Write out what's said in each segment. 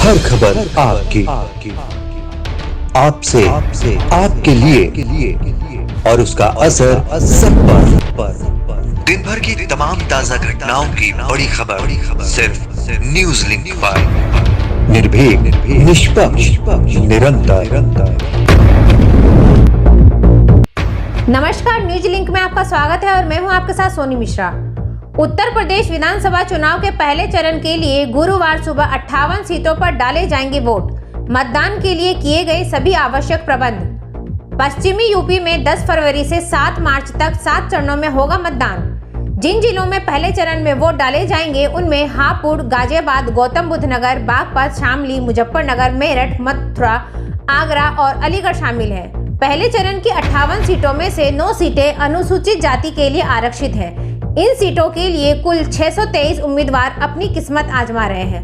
हर खबर आपकी, आपसे, आपके लिए और उसका असर सब पर। दिन भर की तमाम ताजा घटनाओं की बड़ी खबर सिर्फ न्यूज लिंक पर। निर्भीक, निष्पक्ष, निरंतर। नमस्कार, न्यूज लिंक में आपका स्वागत है और मैं हूं आपके साथ सोनी मिश्रा। उत्तर प्रदेश विधानसभा चुनाव के पहले चरण के लिए गुरुवार सुबह 58 सीटों पर डाले जाएंगे वोट। मतदान के लिए किए गए सभी आवश्यक प्रबंध। पश्चिमी यूपी में 10 फरवरी से 7 मार्च तक 7 चरणों में होगा मतदान। जिन जिलों में पहले चरण में वोट डाले जाएंगे उनमें हापुड़, गाजियाबाद, गौतम बुद्ध नगर, बागपत, शामली, मुजफ्फरनगर, मेरठ, मथुरा, आगरा और अलीगढ़ शामिल है। पहले चरण की 58 सीटों में से 9 सीटें अनुसूचित जाति के लिए आरक्षित है। इन सीटों के लिए कुल 623 उम्मीदवार अपनी किस्मत आजमा रहे हैं।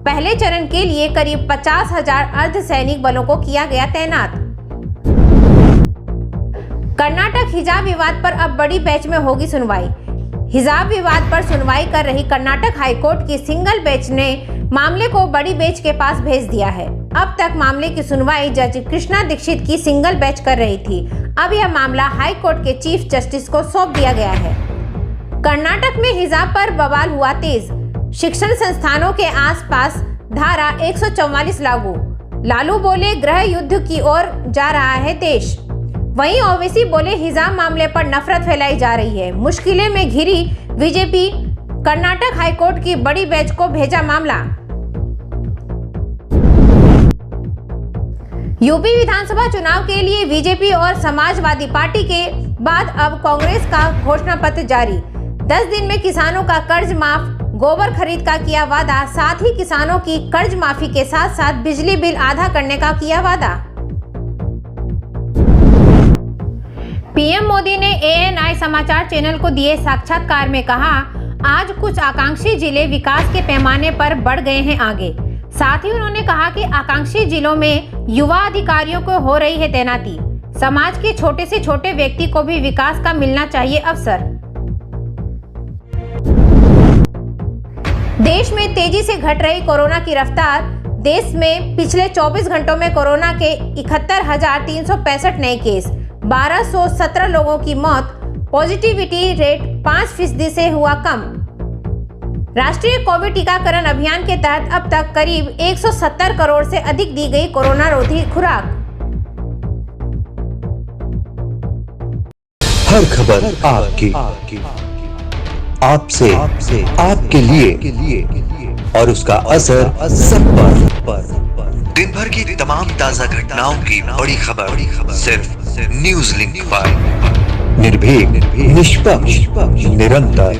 पहले चरण के लिए करीब 50,000 अर्धसैनिक बलों को किया गया तैनात। कर्नाटक हिजाब विवाद पर अब बड़ी बेंच में होगी सुनवाई। हिजाब विवाद पर सुनवाई कर रही कर्नाटक हाईकोर्ट की सिंगल बेंच ने मामले को बड़ी बेंच के पास भेज दिया है। अब तक मामले की सुनवाई जज कृष्णा दीक्षित की सिंगल बेंच कर रही थी। अब यह मामला हाईकोर्ट के चीफ जस्टिस को सौंप दिया गया है। कर्नाटक में हिजाब पर बवाल हुआ तेज। शिक्षण संस्थानों के आसपास धारा 144 लागू। लालू बोले गृह युद्ध की ओर जा रहा है देश। वहीं ओवैसी बोले हिजाब मामले पर नफरत फैलाई जा रही है। मुश्किलें में घिरी बीजेपी, कर्नाटक हाईकोर्ट की बड़ी बेंच को भेजा मामला। यूपी विधानसभा चुनाव के लिए बीजेपी और समाजवादी पार्टी के बाद अब कांग्रेस का घोषणा पत्र जारी। 10 दिन में किसानों का कर्ज माफ, गोबर खरीद का किया वादा। साथ ही किसानों की कर्ज माफी के साथ साथ बिजली बिल आधा करने का किया वादा। पीएम मोदी ने ANI समाचार चैनल को दिए साक्षात्कार में कहा, आज कुछ आकांक्षी जिले विकास के पैमाने पर बढ़ गए हैं आगे। साथ ही उन्होंने कहा कि आकांक्षी जिलों में युवा अधिकारियों को हो रही है तैनाती। समाज के छोटे से छोटे व्यक्ति को भी विकास का मिलना चाहिए अवसर। देश में तेजी से घट रही कोरोना की रफ्तार। देश में पिछले 24 घंटों में कोरोना के 71,365 नए केस, 1217 लोगों की मौत। पॉजिटिविटी रेट 5% से हुआ कम। राष्ट्रीय कोविड टीकाकरण अभियान के तहत अब तक करीब 170 करोड़ से अधिक दी गई कोरोना रोधी खुराक। हर खबर आपकी, आपसे, आपके लिए और उसका असर सब पर। दिन भर की तमाम ताजा घटनाओं की बड़ी खबर सिर्फ न्यूज लिंक पर। निर्भीक, निष्पक्ष, निरंतर।